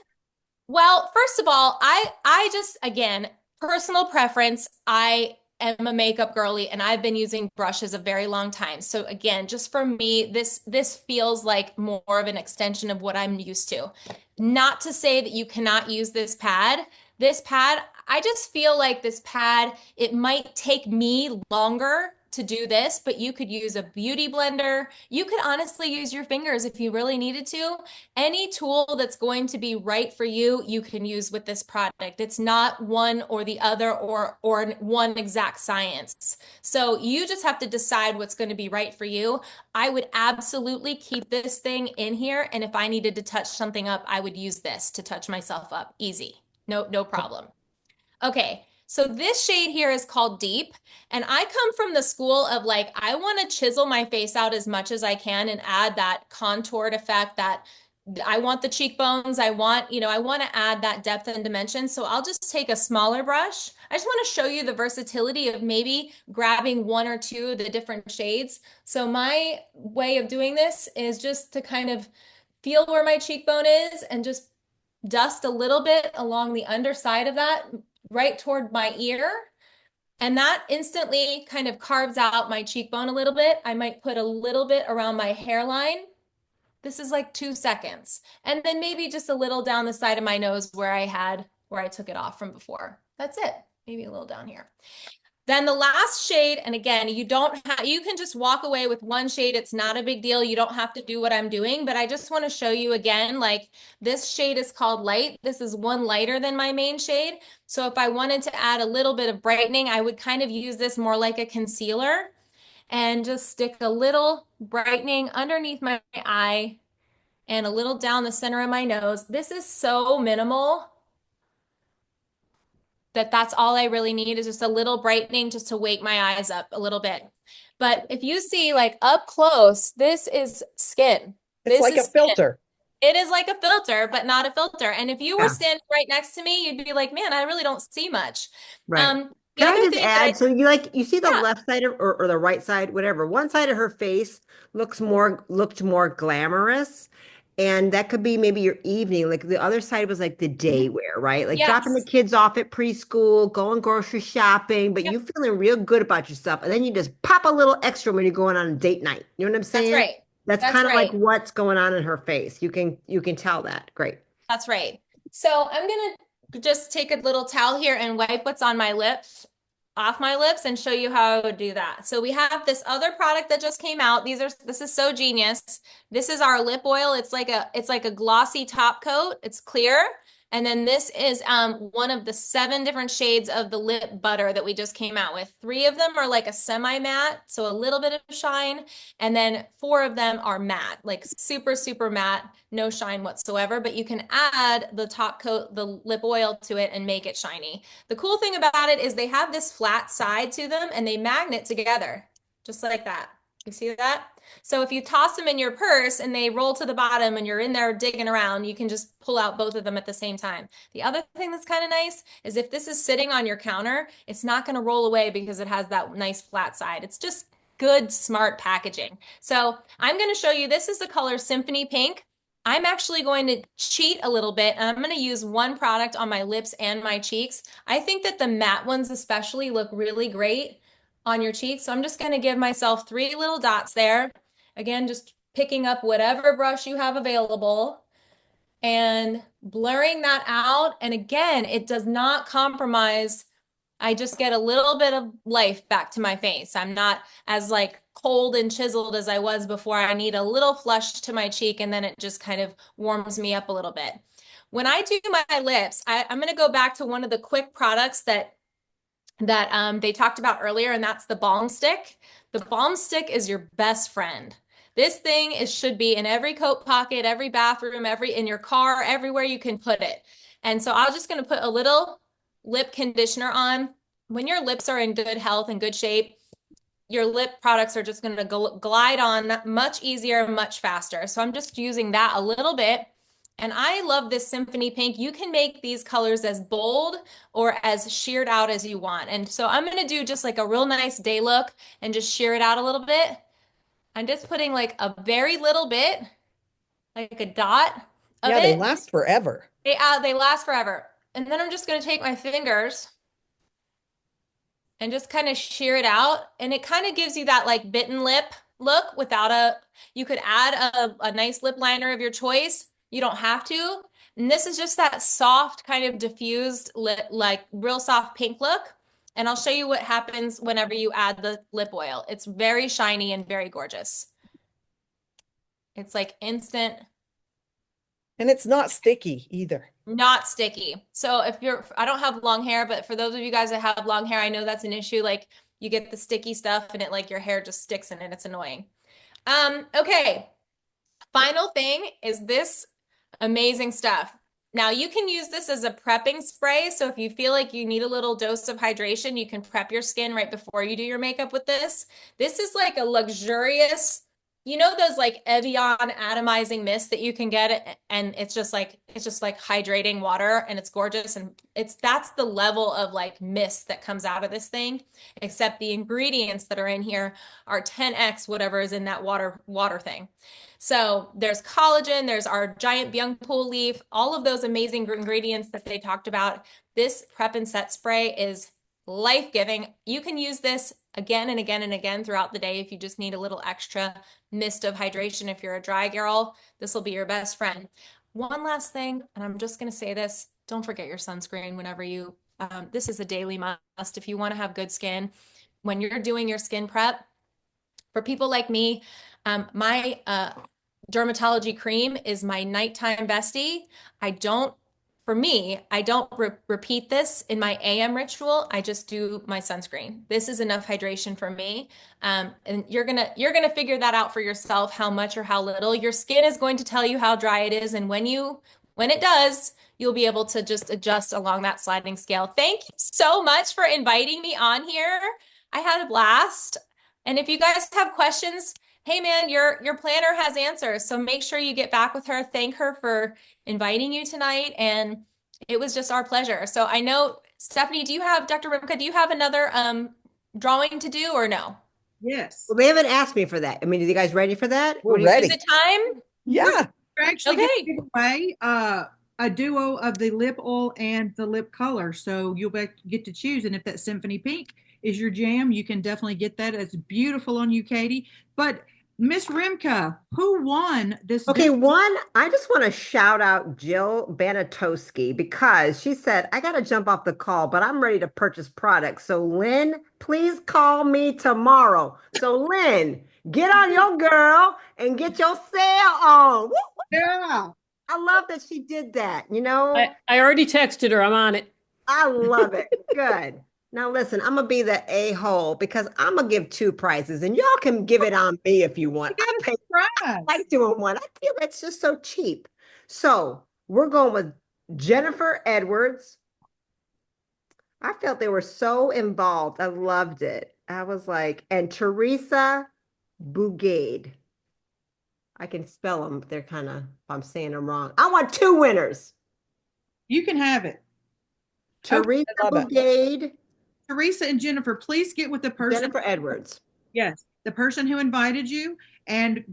Well, first of all, I just again, personal preference, I am a makeup girly and I've been using brushes a very long time. So again, just for me, this feels like more of an extension of what I'm used to. Not to say that you cannot use this pad. This pad, I just feel like this pad, it might take me longer to do this, but you could use a beauty blender. You could honestly use your fingers if you really needed to. Any tool that's going to be right for you, you can use with this product. It's not one or the other or one exact science. So you just have to decide what's going to be right for you. I would absolutely keep this thing in here, and if I needed to touch something up, I would use this to touch myself up. Easy. No problem. Okay, so this shade here is called Deep, and I come from the school of like, I want to chisel my face out as much as I can and add that contoured effect that I want the cheekbones. I want to add that depth and dimension. So I'll just take a smaller brush. I just want to show you the versatility of maybe grabbing one or two of the different shades. So my way of doing this is just to kind of feel where my cheekbone is and just dust a little bit along the underside of that right toward my ear. And that instantly kind of carves out my cheekbone a little bit. I might put a little bit around my hairline. This is like 2 seconds. And then maybe just a little down the side of my nose where I took it off from before. That's it. Maybe a little down here. Then the last shade, and again, you can just walk away with one shade. It's not a big deal. You don't have to do what I'm doing, but I just want to show you again, like this shade is called Light. This is one lighter than my main shade. So if I wanted to add a little bit of brightening, I would kind of use this more like a concealer and just stick a little brightening underneath my eye and a little down the center of my nose. This is so minimal that's all I really need is just a little brightening just to wake my eyes up a little bit. But if you see like up close, this is skin. It's This like is a filter. It is like a filter, but not a filter. And if you were Yeah. standing right next to me, you'd be like, man, I really don't see much. Right. The Can I other just thing that add? So you see the yeah, left side or the right side, whatever. One side of her face looked more glamorous. And that could be maybe your evening. Like the other side was like the day wear, right? Like dropping the yes. kids off at preschool, going grocery shopping, but Yep, you feeling real good about yourself. And then you just pop a little extra when you're going on a date night. You know what I'm that's saying? right. That's That's kind of like right. what's going on in her face. You can tell that. Great. That's right. So I'm gonna just take a little towel here and wipe what's on my lips off my lips and show you how I would do that. So we have this other product that just came out. This is so genius. This is our lip oil. It's like a glossy top coat. It's clear. And then this is one of the 7 different shades of the lip butter that we just came out with. 3 of them are like a semi-matte, so a little bit of shine. And then 4 of them are matte, like super, super matte, no shine whatsoever. But you can add the top coat, the lip oil to it and make it shiny. The cool thing about it is they have this flat side to them and they magnet together, just like that. You see that? So if you toss them in your purse and they roll to the bottom and you're in there digging around, you can just pull out both of them at the same time. The other thing that's kind of nice is if this is sitting on your counter, it's not going to roll away because it has that nice flat side. It's just good, smart packaging. So I'm going to show you, this is the color Symphony Pink. I'm actually going to cheat a little bit and I'm going to use one product on my lips and my cheeks. I think that the matte ones especially look really great on your cheeks. So I'm just going to give myself 3 little dots there. Again, just picking up whatever brush you have available and blurring that out. And again, it does not compromise. I just get a little bit of life back to my face. I'm not as like cold and chiseled as I was before. I need a little flush to my cheek and then it just kind of warms me up a little bit. When I do my lips, I'm going to go back to one of the quick products that they talked about earlier, and that's the balm stick. The balm stick is your best friend. This thing should be in every coat pocket, every bathroom, in your car, everywhere you can put it. And so I'm just going to put a little lip conditioner on. When your lips are in good health and good shape, your lip products are just going to glide on much easier, much faster. So I'm just using that a little bit. And I love this Symphony Pink. You can make these colors as bold or as sheared out as you want. And so I'm going to do just like a real nice day look and just shear it out a little bit. I'm just putting like a very little bit, like a dot of Yeah, they it. last forever. They last forever. And then I'm just going to take my fingers and just kind of shear it out. And it kind of gives you that like bitten lip look without you could add a nice lip liner of your choice. You don't have to. And this is just that soft kind of diffused lip, like real soft pink look. And I'll show you what happens whenever you add the lip oil. It's very shiny and very gorgeous. It's like instant. And it's not sticky either. Not sticky. So I don't have long hair, but for those of you guys that have long hair, I know that's an issue. Like you get the sticky stuff and it like your hair just sticks in it. It's annoying. Okay. Final thing is this amazing stuff. Now you can use this as a prepping spray. So if you feel like you need a little dose of hydration, you can prep your skin right before you do your makeup with this. This is like a luxurious, you know, those like Evian atomizing mist that you can get, and it's just like hydrating water, and it's gorgeous. And that's the level of like mist that comes out of this thing, except the ingredients that are in here are 10x whatever is in that water thing. So there's collagen, there's our giant byung pool leaf, all of those amazing ingredients that they talked about. This prep and set spray is life-giving. You can use this again and again and again throughout the day if you just need a little extra mist of hydration. If you're a dry girl, this will be your best friend. One last thing, and I'm just going to say this, don't forget your sunscreen whenever you, this is a daily must if you want to have good skin. When you're doing your skin prep, for people like me, my dermatology cream is my nighttime bestie. I don't repeat this in my AM ritual. I just do my sunscreen. This is enough hydration for me. And you're gonna figure that out for yourself, how much or how little. Your skin is going to tell you how dry it is. And when it does, you'll be able to just adjust along that sliding scale. Thank you so much for inviting me on here. I had a blast. And if you guys have questions, hey man, your planner has answers. So make sure you get back with her. Thank her for inviting you tonight. And it was just our pleasure. So I know, Stephanie, Dr. Rimka, do you have another drawing to do or no? Yes. Well, they haven't asked me for that. I mean, are you guys ready for that? We're ready. Is it time? Yeah. We're actually Okay. going to give away a duo of the lip oil and the lip color. So you'll get to choose. And if that Symphony Pink is your jam, you can definitely get that. It's beautiful on you, Katie. But Miss Rimka, who won this? Okay, I just want to shout out Jill Banatowski because she said, I got to jump off the call, but I'm ready to purchase products. So Lynn, please call me tomorrow. So Lynn, get on your girl and get your sale on. Woo! Yeah. I love that she did that, you know? I already texted her. I'm on it. I love it. Good. Now listen, I'm gonna be the a-hole because I'm gonna give 2 prizes, and y'all can give it on me if you want. I like doing one. I feel it's just so cheap. So we're going with Jennifer Edwards. I felt they were so involved. I loved it. I was like, and Teresa Bougade. I can spell them, but they're kind of, I'm saying them wrong. I want 2 winners. You can have it. Teresa Bougade. Teresa and Jennifer, please get with the person. Jennifer Edwards. Yes, the person who invited you, and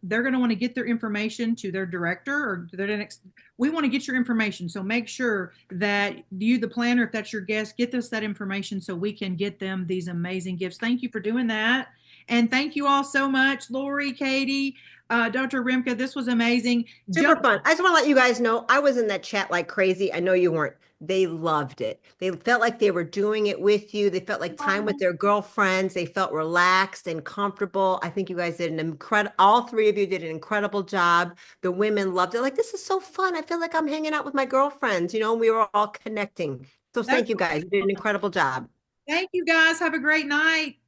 they're going to want to get their information to their director or their next. We want to get your information, so make sure that you, the planner, if that's your guest, get us that information so we can get them these amazing gifts. Thank you for doing that, and thank you all so much, Lori, Katie, Dr. Rimka. This was amazing. Super fun. I just want to let you guys know I was in that chat like crazy. I know you weren't. They loved it. They felt like they were doing it with you. They felt like time with their girlfriends. They felt relaxed and comfortable. I think you guys did an incredible, all 3 of you did an incredible job. The women loved it. Like, this is so fun. I feel like I'm hanging out with my girlfriends, you know, we were all connecting. So thank you guys. You did an incredible job. Thank you guys. Have a great night.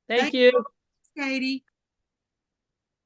Thank you. Katie.